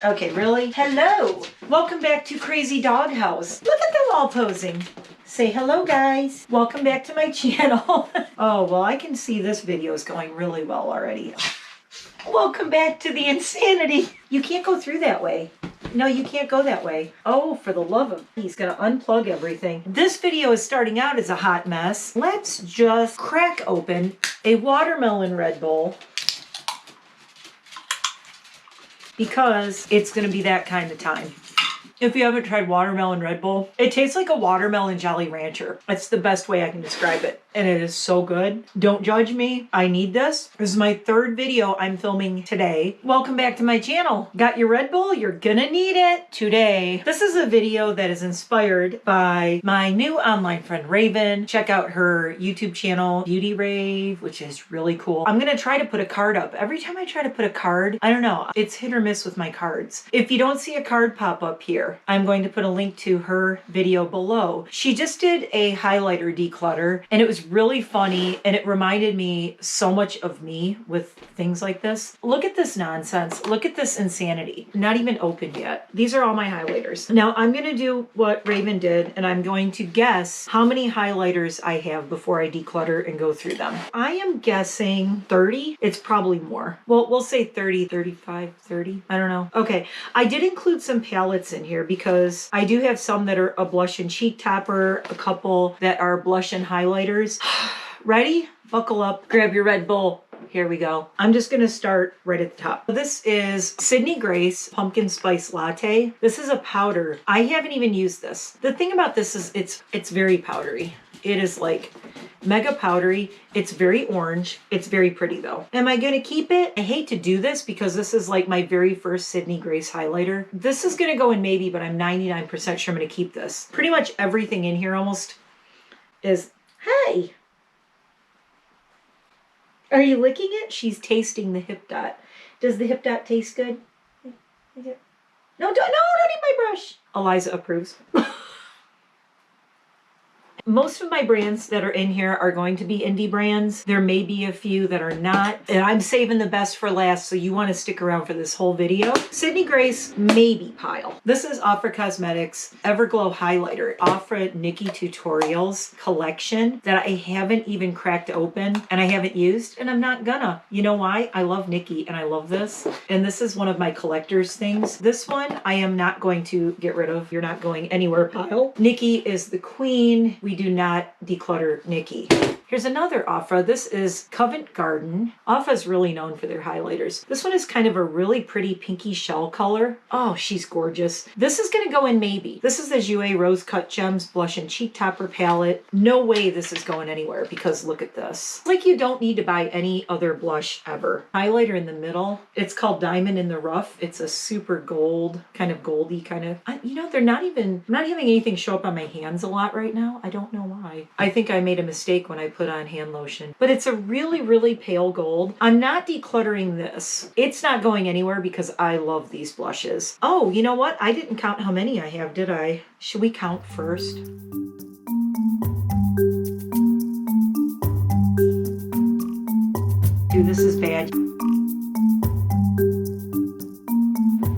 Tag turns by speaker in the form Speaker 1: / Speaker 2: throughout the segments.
Speaker 1: Okay, really? Hello! Welcome back to Crazy Doghouse. Look at them all posing. Say hello, guys. Welcome back to my channel. Oh, well, I can see this video is going really well already. Welcome back to the insanity. You can't go through that way. No, you can't go that way. Oh, for the love of... He's gonna unplug everything. This video is starting out as a hot mess. Let's just crack open a watermelon Red Bull, because it's going to be that kind of time. If you haven't tried watermelon Red Bull, it tastes like a watermelon Jolly Rancher. That's the best way I can describe it. And it is so good. Don't judge me. I need this. This is my third video I'm filming today. Welcome back to my channel. Got your Red Bull? You're gonna need it today. This is a video that is inspired by my new online friend, Raven. Check out her YouTube channel, BeautyRave, which is really cool. I'm gonna try to put a card up. Every time I try to put a card, I don't know, it's hit or miss with my cards. If you don't see a card pop up here, I'm going to put a link to her video below. She just did a highlighter declutter, and it was really funny, and it reminded me so much of me with things like this. Look at this nonsense. Look at this insanity. Not even opened yet. These are all my highlighters. Now I'm going to do what Raven did, and I'm going to guess how many highlighters I have before I declutter and go through them. I am guessing 30. It's probably more. Well, we'll say 30, 35, 30. I don't know. Okay. I did include some palettes in here because I do have some that are a blush and cheek topper, a couple that are blush and highlighters. Ready? Buckle up, grab your Red Bull. Here we go. I'm just going to start right at the top. This is Sydney Grace Pumpkin Spice Latte. This is a powder. I haven't even used this. The thing about this is it's very powdery. It is like mega powdery. It's very orange. It's very pretty though. Am I going to keep it? I hate to do this because this is like my very first Sydney Grace highlighter. This is going to go in maybe, but I'm 99% sure I'm going to keep this. Pretty much everything in here almost is, hey. Are you licking it? She's tasting the Hip Dot. Does the Hip Dot taste good? No, don't eat my brush. Eliza approves. Most of my brands that are in here are going to be indie brands. There may be a few that are not, and I'm saving the best for last, so you want to stick around for this whole video. Sydney Grace maybe pile. This is Ofra Cosmetics Everglow Highlighter, Ofra Nikki Tutorials collection that I haven't even cracked open and I haven't used, and I'm not gonna. You know why? I love Nikki and I love this, and this is one of my collector's things. This one I am not going to get rid of. You're not going anywhere pile. Nikki is the queen. We do not declutter Nikki. Here's another Ofra. This is Covent Garden. Ofra's really known for their highlighters. This one is kind of a really pretty pinky shell color. Oh, she's gorgeous. This is going to go in maybe. This is the Jouer Rose Cut Gems Blush and Cheek Topper palette. No way this is going anywhere because look at this. It's like you don't need to buy any other blush ever. Highlighter in the middle. It's called Diamond in the Rough. It's a super gold, kind of goldy kind of. You know, I'm not having anything show up on my hands a lot right now. I don't know why. I think I made a mistake when I put on hand lotion, but it's a really, really pale gold. I'm not decluttering this. It's not going anywhere because I love these blushes. Oh, you know what? I didn't count how many I have, did I? Should we count first? Dude, this is bad.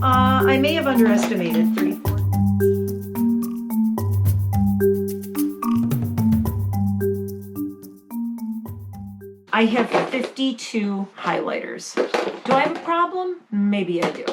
Speaker 1: I may have underestimated 34. I have 52 highlighters. Do I have a problem? Maybe I do.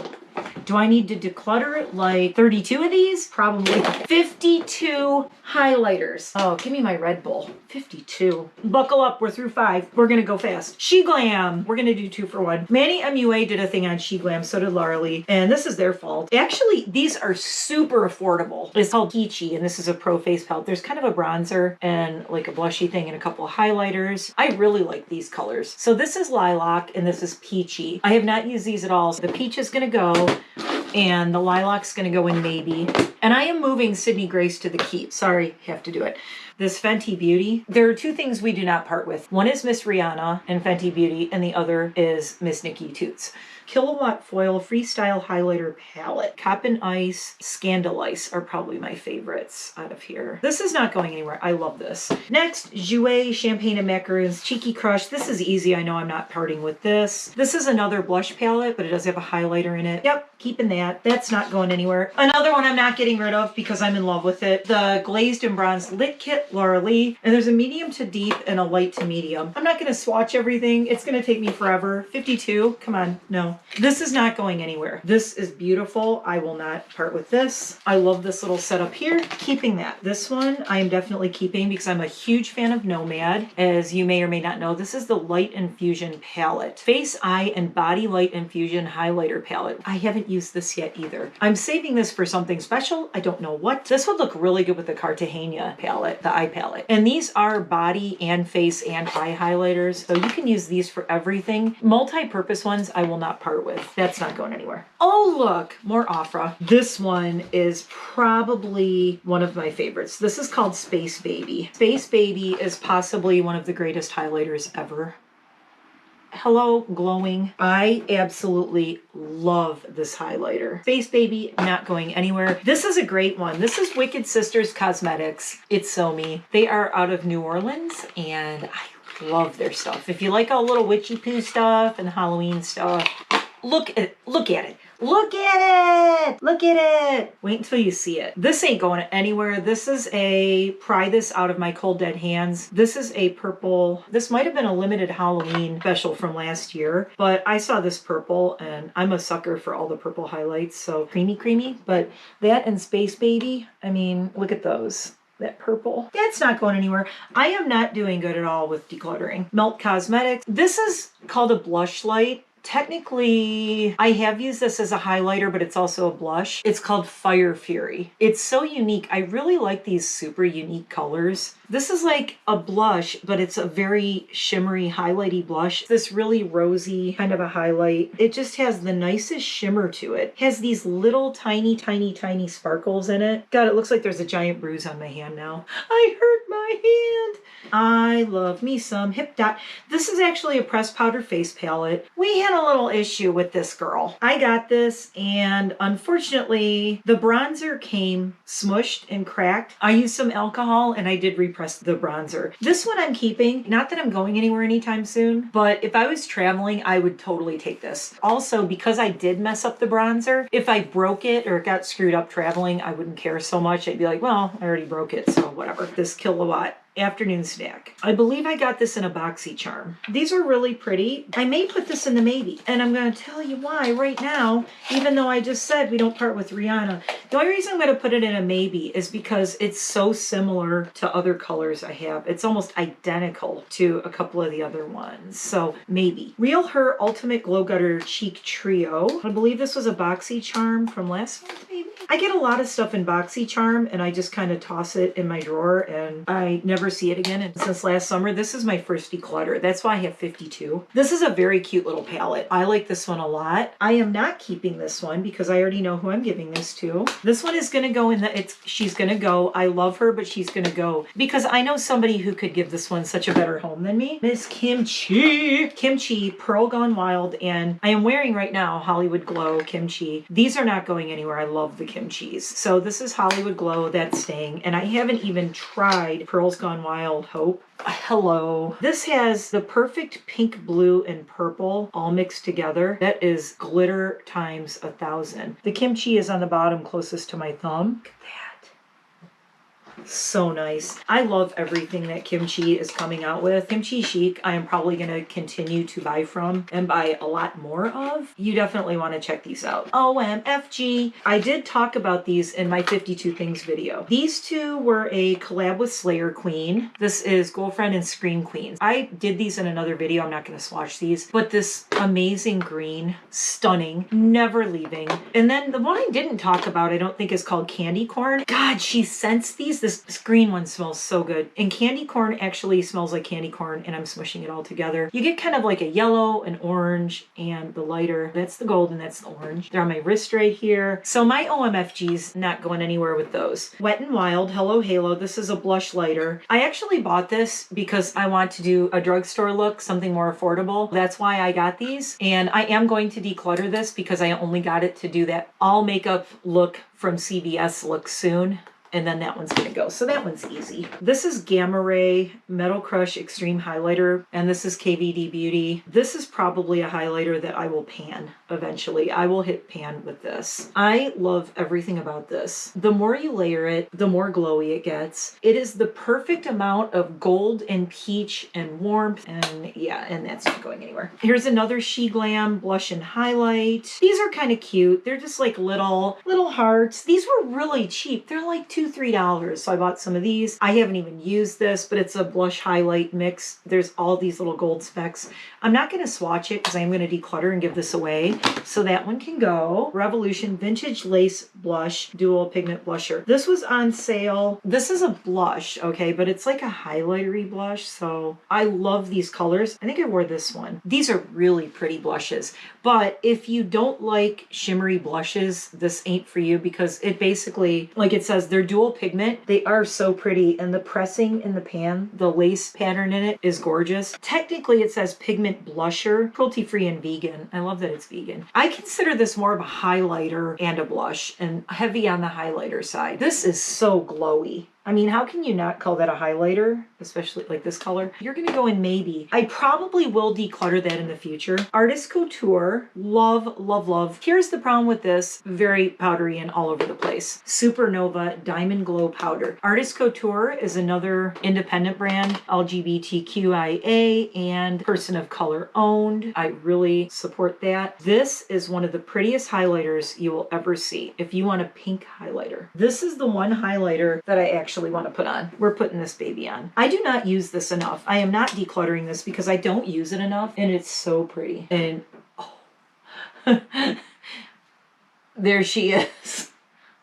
Speaker 1: Do I need to declutter like 32 of these? Probably. 52 highlighters. Oh, give me my Red Bull. 52. Buckle up, we're through 5. We're gonna go fast. She Glam. We're gonna do 2 for 1. Manny MUA did a thing on She Glam, so did Larly, and this is their fault. Actually, these are super affordable. It's called Peachy, and this is a pro face palette. There's kind of a bronzer and like a blushy thing and a couple of highlighters. I really like these colors. So this is Lilac and this is Peachy. I have not used these at all. So the peach is gonna go, and the lilac's gonna go in maybe. And I am moving Sydney Grace to the keep. Sorry, have to do it. This Fenty Beauty. There are two things we do not part with. One is Miss Rihanna and Fenty Beauty, and the other is Miss Nikki Toots. Kilowatt Foil Freestyle Highlighter Palette. Cop and Ice, Scandalice are probably my favorites out of here. This is not going anywhere. I love this. Next, Jouer Champagne and Macaroons Cheeky Crush. This is easy. I know I'm not parting with this. This is another blush palette, but it does have a highlighter in it. Yep, keeping that. That's not going anywhere. Another one I'm not getting rid of because I'm in love with it. The Glazed and Bronzed Lit Kit Laura Lee. And there's a medium to deep and a light to medium. I'm not going to swatch everything. It's going to take me forever. 52. Come on. No. This is not going anywhere. This is beautiful. I will not part with this. I love this little setup here. Keeping that. This one I am definitely keeping because I'm a huge fan of Nomad. As you may or may not know, this is the Light Infusion palette. Face, Eye, and Body Light Infusion highlighter palette. I haven't used this yet either. I'm saving this for something special. I don't know what. This would look really good with the Cartagena palette, the eye palette. And these are body and face and eye highlighters. So you can use these for everything. Multi-purpose ones I will not part with. That's not going anywhere. Oh, look, more Ofra. This one is probably one of my favorites. This is called Space Baby. Space Baby is possibly one of the greatest highlighters ever. Hello, glowing. I absolutely love this highlighter. Space Baby, not going anywhere. This is a great one. This is Wicked Sisters Cosmetics. It's So Me. They are out of New Orleans, and I love their stuff. If you like all little witchy poo stuff and Halloween stuff, look at it. Look at it. Look at it! Look at it! Wait until you see it. This ain't going anywhere. This is a pry this out of my cold dead hands. This is a purple. This might have been a limited Halloween special from last year, but I saw this purple and I'm a sucker for all the purple highlights. So creamy. But that and Space Baby, I mean, look at those. That purple. That's not going anywhere. I am not doing good at all with decluttering. Melt Cosmetics. This is called a blush light. Technically, I have used this as a highlighter, but it's also a blush. It's called Fire Fury. It's so unique. I really like these super unique colors. This is like a blush, but it's a very shimmery, highlighty blush. This really rosy kind of a highlight. It just has the nicest shimmer to it. It has these little tiny sparkles in it. God, it looks like there's a giant bruise on my hand now. I hurt my hand. I love me some Hip Dot. This is actually a pressed powder face palette. We had a little issue with this girl. I got this and unfortunately the bronzer came smushed and cracked. I used some alcohol and I did repress the bronzer. This one I'm keeping. Not that I'm going anywhere anytime soon, but if I was traveling, I would totally take this. Also, because I did mess up the bronzer, if I broke it or it got screwed up traveling, I wouldn't care so much. I'd be like, well, I already broke it, so whatever. This Kilowatt afternoon snack. I believe I got this in a boxycharm. These are really pretty. I may put this in the maybe, and I'm going to tell you why right now, even though I just said we don't part with Rihanna. The only reason I'm going to put it in a maybe is because it's so similar to other colors I have. It's almost identical to a couple of the other ones. So maybe. Real Her Ultimate Glow Gutter Cheek Trio. I believe this was a boxycharm from last month, maybe? I get a lot of stuff in boxycharm and I just kind of toss it in my drawer and I never see it again. And since last summer, this is my first declutter. That's why I have 52. This is a very cute little palette. I like this one a lot. I am not keeping this one because I already know who I'm giving this to. This one is going to go in the, she's going to go. I love her, but she's going to go because I know somebody who could give this one such a better home than me. Miss Kimchi. Kimchi, Pearl Gone Wild. And I am wearing right now Hollywood Glow Kimchi. These are not going anywhere. I love the Kimchis. So this is Hollywood Glow, that's staying. And I haven't even tried Pearls Gone Wild Hope. Hello. This has the perfect pink, blue, and purple all mixed together. That is glitter times 1,000. The kimchi is on the bottom closest to my thumb. Look at that. So nice. I love everything that Kimchi is coming out with. Kimchi Chic, I am probably going to continue to buy from and buy a lot more of. You definitely want to check these out. OMFG. I did talk about these in my 52 Things video. These two were a collab with Slayer Queen. This is Girlfriend and Scream Queens. I did these in another video. I'm not going to swatch these, but this amazing green, stunning, never leaving. And then the one I didn't talk about, I don't think is called Candy Corn. God, she scents these. This This green one smells so good. And candy corn actually smells like candy corn, and I'm smushing it all together. You get kind of like a yellow, an orange, and the lighter. That's the gold and that's the orange. They're on my wrist right here. So my OMFG's not going anywhere with those. Wet n Wild Hello Halo. This is a blush lighter. I actually bought this because I want to do a drugstore look, something more affordable. That's why I got these. And I am going to declutter this because I only got it to do that all makeup look from CVS look soon. And then that one's gonna go. So that one's easy. This is Gamma Ray Metal Crush Extreme Highlighter, and this is KVD Beauty. This is probably a highlighter that I will pan eventually. I will hit pan with this. I love everything about this. The more you layer it, the more glowy it gets. It is the perfect amount of gold and peach and warmth, and yeah, and that's not going anywhere. Here's another She Glam Blush and Highlight. These are kind of cute. They're just like little hearts. These were really cheap. They're like $2-3. So I bought some of these. I haven't even used this, but it's a blush highlight mix. There's all these little gold specks. I'm not going to swatch it because I'm going to declutter and give this away. So that one can go. Revolution Vintage Lace Blush Dual Pigment Blusher. This was on sale. This is a blush, okay, but it's like a highlightery blush. So I love these colors. I think I wore this one. These are really pretty blushes. But if you don't like shimmery blushes, this ain't for you because it basically, like it says, they're dual pigment. They are so pretty, and the pressing in the pan, the lace pattern in it is gorgeous. Technically it says pigment blusher, cruelty-free and vegan. I love that it's vegan. I consider this more of a highlighter and a blush, and heavy on the highlighter side. This is so glowy. I mean, how can you not call that a highlighter, especially like this color? You're gonna go in maybe. I probably will declutter that in the future. Artist Couture, love, love, love. Here's the problem with this, very powdery and all over the place. Supernova Diamond Glow Powder. Artist Couture is another independent brand, LGBTQIA and person of color owned. I really support that. This is one of the prettiest highlighters you will ever see if you want a pink highlighter. This is the one highlighter that I actually want to put on. We're putting this baby on. I do not use this enough. I am not decluttering this because I don't use it enough, and it's so pretty. And oh, there she is.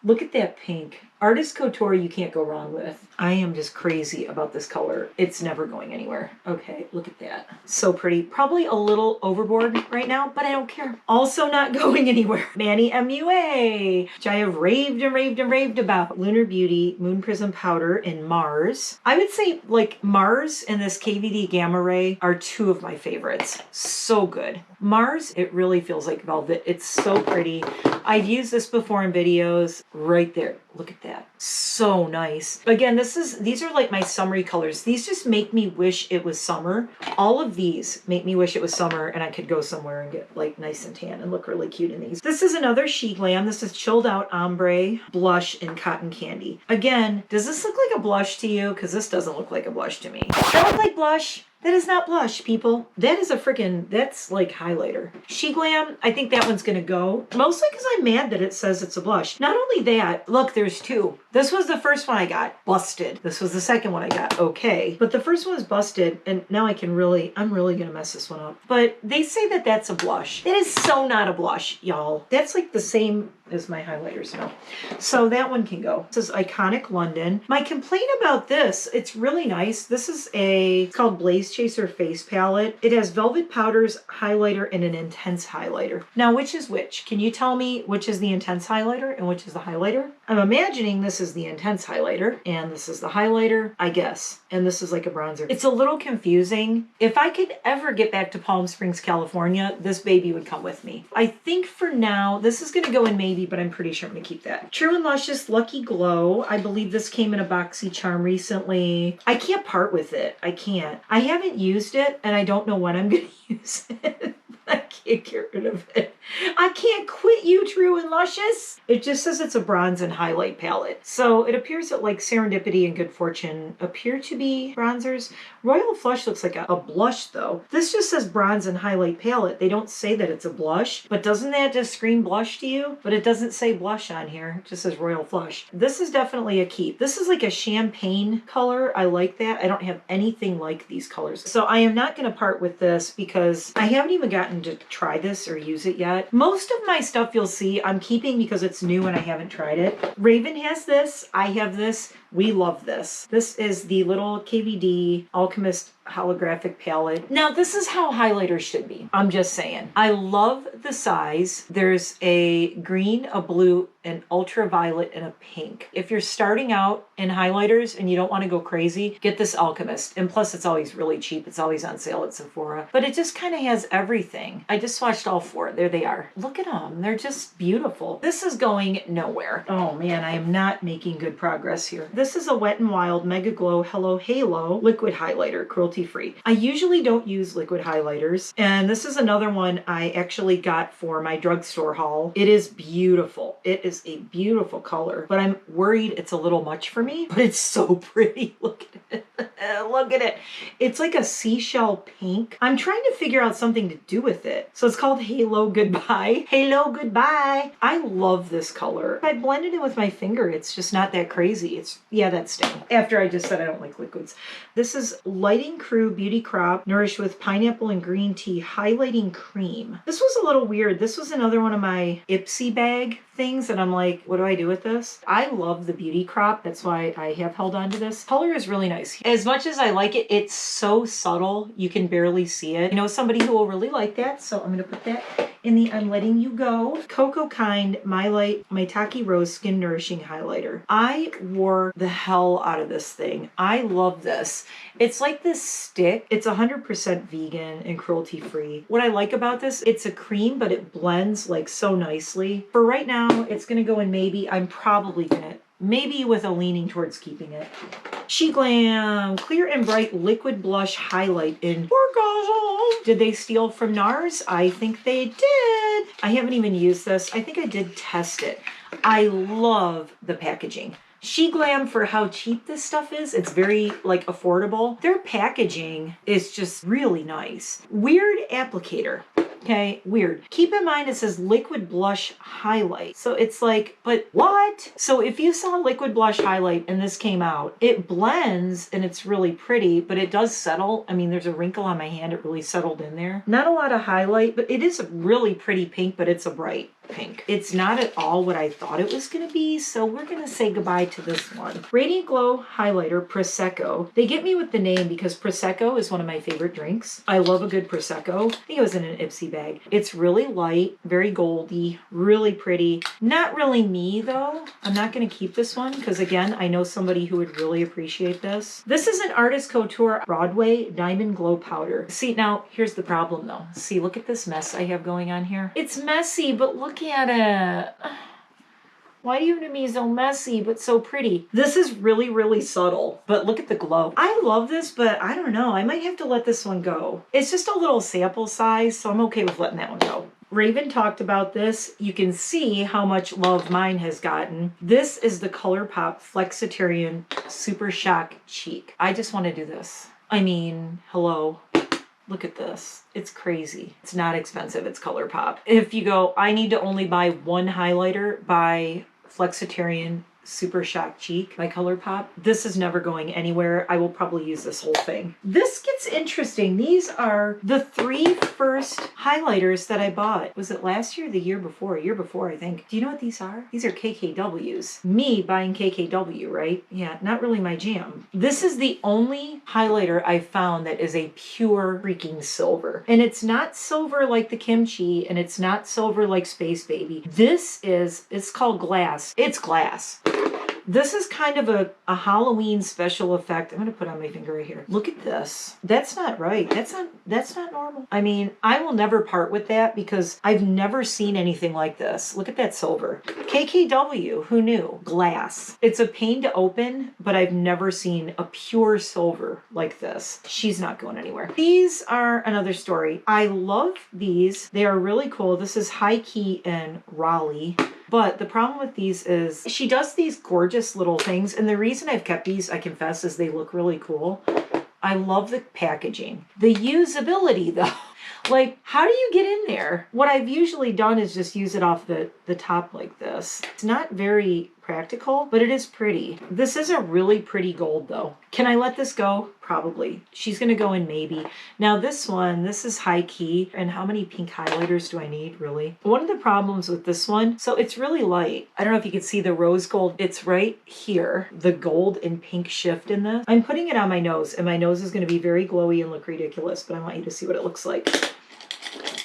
Speaker 1: Look at that pink. Artist Couture you can't go wrong with. I am just crazy about this color. It's never going anywhere. Okay, look at that. So pretty. Probably a little overboard right now, but I don't care. Also not going anywhere. Manny MUA, which I have raved and raved and raved about. Lunar Beauty Moon Prism Powder in Mars. I would say like Mars and this KVD Gamma Ray are two of my favorites. So good. Mars, it really feels like velvet. It's so pretty. I've used this before in videos. Right there. Look at that. So nice. Again, these are like my summery colors. These just make me wish it was summer. All of these make me wish it was summer and I could go somewhere and get like nice and tan and look really cute in these. This is another She Glam. This is Chilled Out Ombre Blush in Cotton Candy. Again, does this look like a blush to you? Because this doesn't look like a blush to me. Does that look like blush? That is not blush, people. That is a freaking, that's like highlighter. She Glam, I think that one's gonna go. Mostly because I'm mad that it says it's a blush. Not only that, look, there's two. This was the first one I got, busted. This was the second one I got, okay. But the first one was busted, and now I'm really gonna mess this one up. But they say that that's a blush. It is so not a blush, y'all. That's like the same as my highlighters now. So that one can go. This is Iconic London. My complaint about this, it's really nice. This is it's called Blaze Chaser Face Palette. It has velvet powders, highlighter, and an intense highlighter. Now, which is which? Can you tell me which is the intense highlighter and which is the highlighter? I'm imagining this is the intense highlighter and this is the highlighter, I guess. And this is like a bronzer. It's a little confusing. If I could ever get back to Palm Springs, California, this baby would come with me. I think for now, this is gonna go in maybe, but I'm pretty sure I'm gonna keep that. True and Luscious Lucky Glow. I believe this came in a boxycharm recently. I can't part with it. I can't. I haven't used it and I don't know when I'm gonna use it. I can't get rid of it. I can't quit you, True and Luscious. It just says it's a bronze and highlight palette. So it appears that like Serendipity and Good Fortune appear to be bronzers. Royal Flush looks like a blush though. This just says bronze and highlight palette. They don't say that it's a blush, but doesn't that just scream blush to you? But it doesn't say blush on here. It just says Royal Flush. This is definitely a keep. This is like a champagne color. I like that. I don't have anything like these colors. So I am not going to part with this because I haven't even gotten to try this or use it yet. Most of my stuff you'll see I'm keeping because it's new and I haven't tried it. Raven has this. I have this. We love this. This is the little KVD Alchemist holographic palette. Now, this is how highlighters should be. I'm just saying. I love the size. There's a green, a blue, an ultraviolet, and a pink. If you're starting out in highlighters and you don't want to go crazy, get this Alchemist. And plus, it's always really cheap. It's always on sale at Sephora. But it just kind of has everything. I just swatched all four. There they are. Look at them. They're just beautiful. This is going nowhere. Oh man, I am not making good progress here. This is a Wet n Wild Mega Glow Hello Halo liquid highlighter, cruelty-free. I usually don't use liquid highlighters, and this is another one I actually got for my drugstore haul. It is beautiful. It is a beautiful color, but I'm worried it's a little much for me, but it's so pretty. Look at it. Look at it. It's like a seashell pink. I'm trying to figure out something to do with it. So it's called Halo Goodbye. Halo Goodbye. I love this color. If I blended it with my finger, it's just not that crazy. Yeah, that's staying. After I just said I don't like liquids. This is Lighting Crew Beauty Crop nourished with pineapple and green tea highlighting cream. This was a little weird. This was another one of my Ipsy bag things, and I'm like, what do I do with this? I love the Beauty Crop. That's why I have held on to this. Color is really nice. As much as I like it, it's so subtle, you can barely see it. I know somebody who will really like that, so I'm going to put that in the I'm Letting You Go Cocoa Kind My Light Maitake Rose Skin Nourishing Highlighter. I wore the hell out of this thing. I love this. It's like this stick. It's 100% vegan and cruelty free. What I like about this, it's a cream, but it blends like so nicely. For right now, it's going to go in maybe. I'm probably going to, maybe with a leaning towards keeping it. She Glam Clear and Bright Liquid Blush Highlight in Orgasm. Did they steal from Nars? I think they did. I haven't even used this. I think I did test it. I love the packaging. She Glam, for how cheap this stuff is, it's very like affordable. Their packaging is just really nice. Weird applicator. Okay, weird. Keep in mind it says liquid blush highlight. So it's like, but what? So if you saw liquid blush highlight and this came out, it blends and it's really pretty, but it does settle. I mean, there's a wrinkle on my hand. It really settled in there. Not a lot of highlight, but it is a really pretty pink, but it's a bright pink. It's not at all what I thought it was going to be, so we're going to say goodbye to this one. Radiant Glow Highlighter Prosecco. They get me with the name because Prosecco is one of my favorite drinks. I love a good Prosecco. I think it was in an Ipsy bag. It's really light, very goldy, really pretty. Not really me though. I'm not going to keep this one because again, I know somebody who would really appreciate this. This is an Artist Couture Broadway Diamond Glow Powder. See, now here's the problem though. See, look at this mess I have going on here. It's messy, but look at it. Why do you have to be so messy but so pretty? This is really, really subtle, but look at the glow. I love this, but I don't know. I might have to let this one go. It's just a little sample size, so I'm okay with letting that one go. Raven talked about this. You can see how much love mine has gotten. This is the ColourPop Flexitarian Super Shock Cheek. I just want to do this. I mean, hello. Look at this. It's crazy. It's not expensive. It's ColourPop. If you go, I need to only buy one highlighter, buy Flexitarian Super Shock Cheek by ColourPop. This is never going anywhere. I will probably use this whole thing. This gets interesting. These are the 3 first highlighters that I bought. Was it last year or the year before? A year before, I think. Do you know what these are? These are KKWs. Me buying KKW, right? Yeah, not really my jam. This is the only highlighter I've found that is a pure freaking silver. And it's not silver like the kimchi, and it's not silver like Space Baby. This is, it's called glass. It's glass. This is kind of a Halloween special effect. I'm going to put on my finger right here. Look at this. That's not right. That's not normal. I mean, I will never part with that because I've never seen anything like this. Look at that silver. KKW, who knew? Glass. It's a pain to open, but I've never seen a pure silver like this. She's not going anywhere. These are another story. I love these. They are really cool. This is High Key and Raleigh. But the problem with these is she does these gorgeous little things. And the reason I've kept these, I confess, is they look really cool. I love the packaging. The usability though. Like, how do you get in there? What I've usually done is just use it off the top like this. It's not very practical, but it is pretty. This is a really pretty gold though. Can I let this go? Probably. She's gonna go in maybe. Now this one, this is high key. And how many pink highlighters do I need, really? One of the problems with this one, so it's really light. I don't know if you can see the rose gold. It's right here, the gold and pink shift in this. I'm putting it on my nose, and my nose is gonna be very glowy and look ridiculous, but I want you to see what it looks like.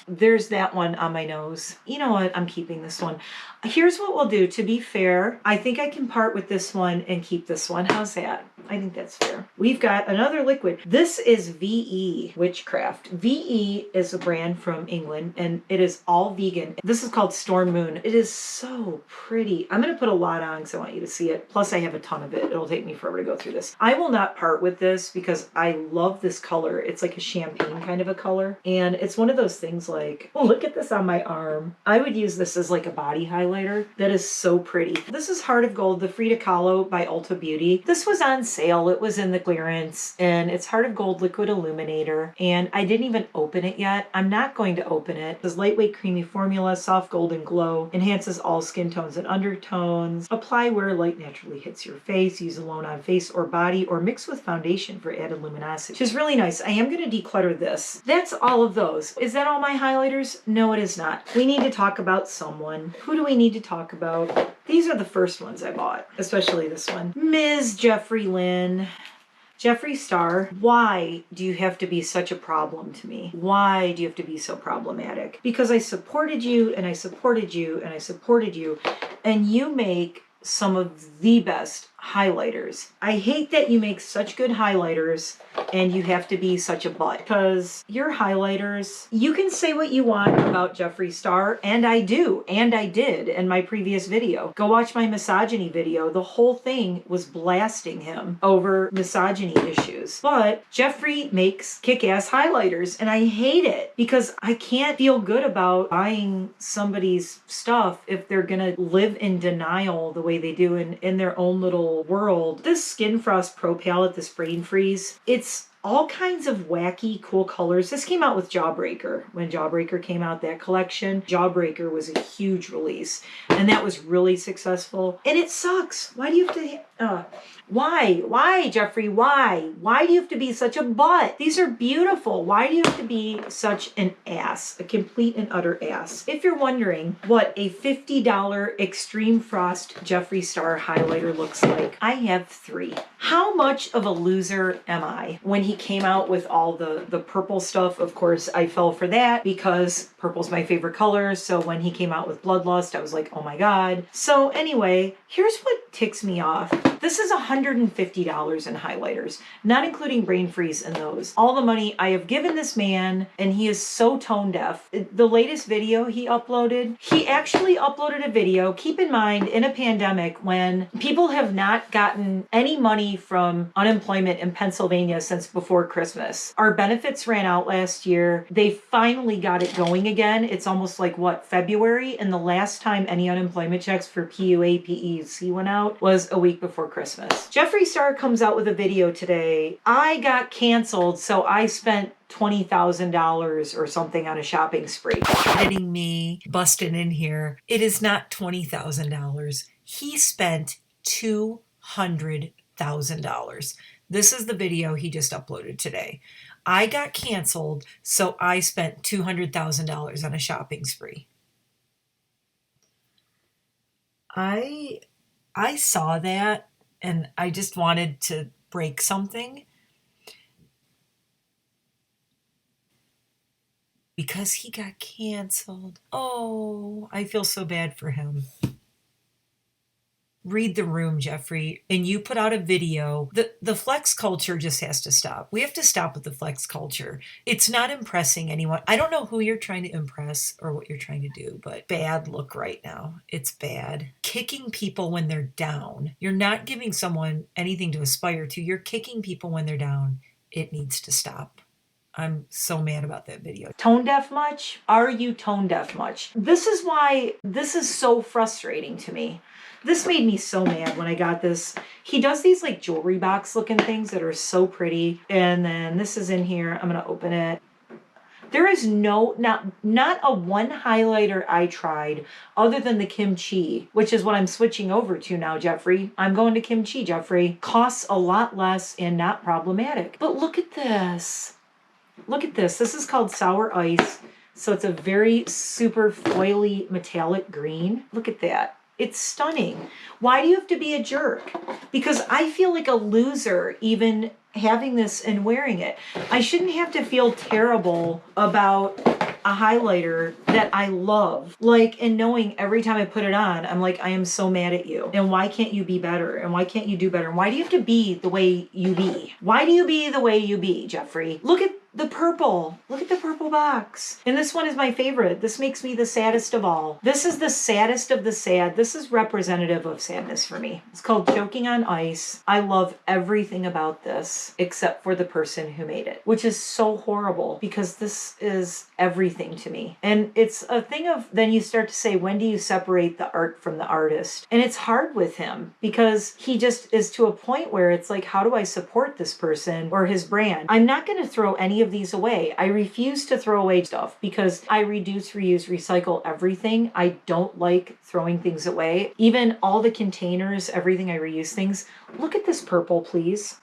Speaker 1: There's that one on my nose. You know what? I'm keeping this one. Here's what we'll do. To be fair, I think I can part with this one and keep this one. How's that? I think that's fair. We've got another liquid. This is VE Witchcraft. VE is a brand from England, and it is all vegan. This is called Storm Moon. It is so pretty. I'm going to put a lot on because I want you to see it. Plus, I have a ton of it. It'll take me forever to go through this. I will not part with this because I love this color. It's like a champagne kind of a color. And it's one of those things like, oh, look at this on my arm. I would use this as like a body highlighter. That is so pretty. This is Heart of Gold, the Frida Kahlo by Ulta Beauty. This was on sale. It was in the clearance, and it's Heart of Gold Liquid Illuminator, and I didn't even open it yet. I'm not going to open it. This lightweight creamy formula, soft golden glow, enhances all skin tones and undertones. Apply where light naturally hits your face. Use alone on face or body, or mix with foundation for added luminosity. Which is really nice. I am going to declutter this. That's all of those. Is that all my highlighters? No, it is not. We need to talk about someone. Who do we need to talk about? These are the first ones I bought, especially this one. Ms. Jeffree Lynn. Jeffree Star, why do you have to be such a problem to me? Why do you have to be so problematic? Because I supported you, and I supported you, and I supported you, and you make some of the best highlighters. I hate that you make such good highlighters and you have to be such a butt, because your highlighters, you can say what you want about Jeffree Star, and I do, and I did in my previous video. Go watch my misogyny video. The whole thing was blasting him over misogyny issues. But Jeffree makes kick-ass highlighters, and I hate it because I can't feel good about buying somebody's stuff if they're gonna live in denial the way they do in their own little world. This Skin Frost Pro Palette, this Brain Freeze, it's all kinds of wacky, cool colors. This came out with Jawbreaker. When Jawbreaker came out, that collection, Jawbreaker was a huge release, and that was really successful. And it sucks. Why do you have to... Why, Jeffree? Why do you have to be such a butt? These are beautiful. Why do you have to be such an ass? A complete and utter ass. If you're wondering what a $50 Extreme Frost Jeffree Star highlighter looks like, I have 3. How much of a loser am I? When he came out with all the purple stuff, of course, I fell for that because purple's my favorite color. So when he came out with Bloodlust, I was like, oh my God. So anyway, here's what ticks me off. This is $150 in highlighters, not including Brain Freeze and those. All the money I have given this man, and he is so tone deaf. The latest video he uploaded, he actually uploaded a video, keep in mind, in a pandemic when people have not gotten any money from unemployment in Pennsylvania since before Christmas. Our benefits ran out last year. They finally got it going again. It's almost like, what, February? And the last time any unemployment checks for PUA, PEC went out was a week before Christmas. Jeffree Star comes out with a video today. I got canceled, so I spent $20,000 or something on a shopping spree. Hitting me, busting in here. It is not $20,000. He spent $200,000. This is the video he just uploaded today. I got canceled, so I spent $200,000 on a shopping spree. I saw that and I just wanted to break something because he got canceled. Oh, I feel so bad for him. Read the room, Jeffree. And you put out a video. The flex culture just has to stop. We have to stop with the flex culture. It's not impressing anyone. I don't know who you're trying to impress or what you're trying to do, but bad look right now. It's bad. Kicking people when they're down. You're not giving someone anything to aspire to. You're kicking people when they're down. It needs to stop. I'm so mad about that video. Tone deaf much? Are you tone deaf much? This is why this is so frustrating to me. This made me so mad when I got this. He does these like jewelry box looking things that are so pretty. And then this is in here. I'm going to open it. There is not a one highlighter I tried other than the kimchi, which is what I'm switching over to now, Jeffree. I'm going to kimchi, Jeffree. Costs a lot less and not problematic. But look at this. Look at this. This is called Sour Ice. So it's a very super foily metallic green. Look at that. It's stunning. Why do you have to be a jerk? Because I feel like a loser even having this and wearing it. I shouldn't have to feel terrible about a highlighter that I love. Like, and knowing every time I put it on, I'm like, I am so mad at you. And why can't you be better? And why can't you do better? And why do you have to be the way you be? Why do you be the way you be, Jeffree? Look at the purple. Look at the purple box. And this one is my favorite. This makes me the saddest of all. This is the saddest of the sad. This is representative of sadness for me. It's called Choking on Ice. I love everything about this except for the person who made it, which is so horrible because this is everything to me. And it's a thing of, then you start to say, when do you separate the art from the artist? And it's hard with him because he just is to a point where it's like, how do I support this person or his brand? I'm not going to throw any of these away. I refuse to throw away stuff because I reduce, reuse, recycle everything. I don't like throwing things away. Even all the containers, everything, I reuse things. Look at this purple, please.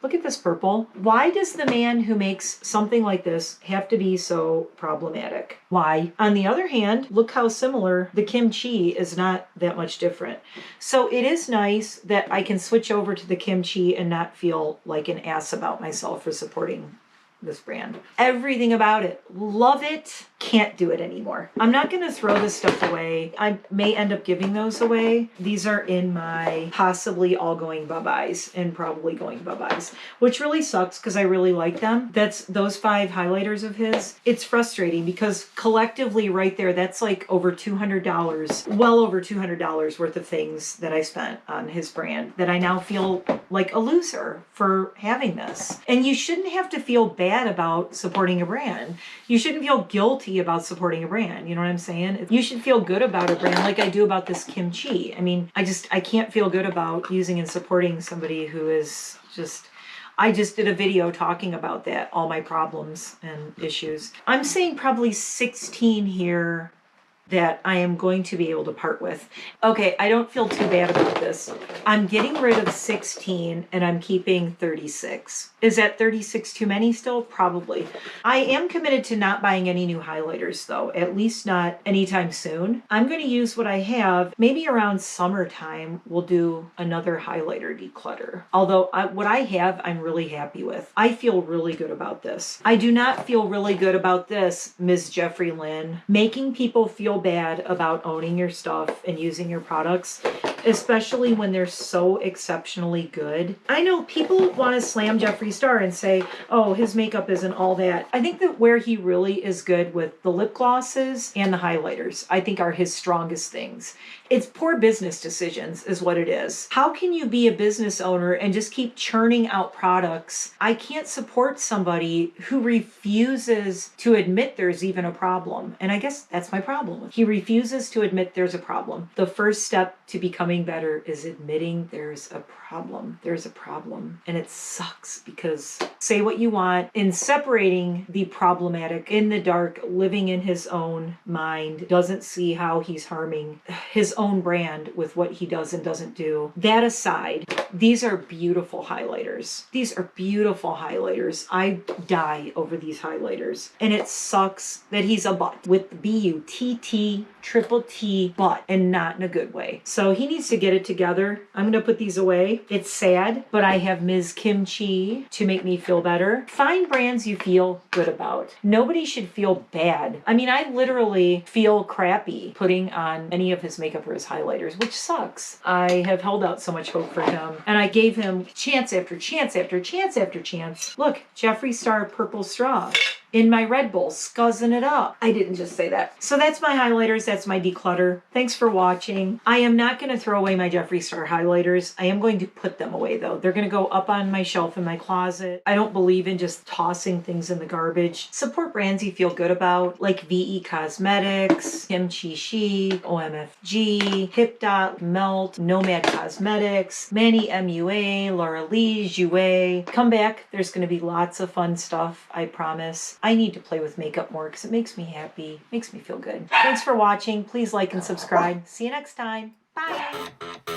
Speaker 1: Look at this purple. Why does the man who makes something like this have to be so problematic? Why? On the other hand, look how similar the kimchi is, not that much different. So it is nice that I can switch over to the kimchi and not feel like an ass about myself for supporting this brand. Everything about it. Love it. Can't do it anymore. I'm not going to throw this stuff away. I may end up giving those away. These are in my possibly all going bye-byes and probably going bye-byes, which really sucks because I really like them. That's those 5 highlighters of his. It's frustrating because collectively right there, that's like over $200, well over $200 worth of things that I spent on his brand that I now feel like a loser for having this. And you shouldn't have to feel bad about supporting a brand. You shouldn't feel guilty about supporting a brand. You know what I'm saying? You should feel good about a brand like I do about this kimchi. I mean, I can't feel good about using and supporting somebody who is just... I just did a video talking about that, all my problems and issues. I'm saying probably 16 here that I am going to be able to part with. Okay, I don't feel too bad about this. I'm getting rid of 16 and I'm keeping 36. Is that 36 too many still? Probably. I am committed to not buying any new highlighters though, at least not anytime soon. I'm going to use what I have. Maybe around summertime, we'll do another highlighter declutter. Although what I have, I'm really happy with. I feel really good about this. I do not feel really good about this, Ms. Jeffree Lynn, making people feel bad about owning your stuff and using your products, especially when they're so exceptionally good. I know people want to slam Jeffree Star and say, oh, his makeup isn't all that. I think that where he really is good with the lip glosses and the highlighters, I think are his strongest things. It's poor business decisions is what it is. How can you be a business owner and just keep churning out products? I can't support somebody who refuses to admit there's even a problem. And I guess that's my problem. He refuses to admit there's a problem. The first step to becoming better is admitting there's a problem. There's a problem. And it sucks because say what you want, in separating the problematic in the dark, living in his own mind, doesn't see how he's harming his own brand with what he does and doesn't do. That aside, these are beautiful highlighters. These are beautiful highlighters. I die over these highlighters. And it sucks that he's a butt with B-U-T-T triple T butt and not in a good way. So he needs to get it together. I'm going to put these away. It's sad, but I have Ms. Kimchi to make me feel better. Find brands you feel good about. Nobody should feel bad. I mean, I literally feel crappy putting on any of his makeup or his highlighters, which sucks. I have held out so much hope for him and I gave him chance after chance after chance after chance. Look, Jeffree Star Purple Straw in my Red Bull, scuzzing it up. I didn't just say that. So that's my highlighters. That's my declutter. Thanks for watching. I am not going to throw away my Jeffree Star highlighters. I am going to put them away though. They're going to go up on my shelf in my closet. I don't believe in just tossing things in the garbage. Support brands you feel good about, like VE Cosmetics, Kimchi Chic, OMFG, Hip Dot, Melt, Nomad Cosmetics, Manny MUA, Laura Lee, Jouer. Come back. There's going to be lots of fun stuff, I promise. I need to play with makeup more because it makes me happy, makes me feel good. Thanks for watching. Please like and subscribe. See you next time. Bye.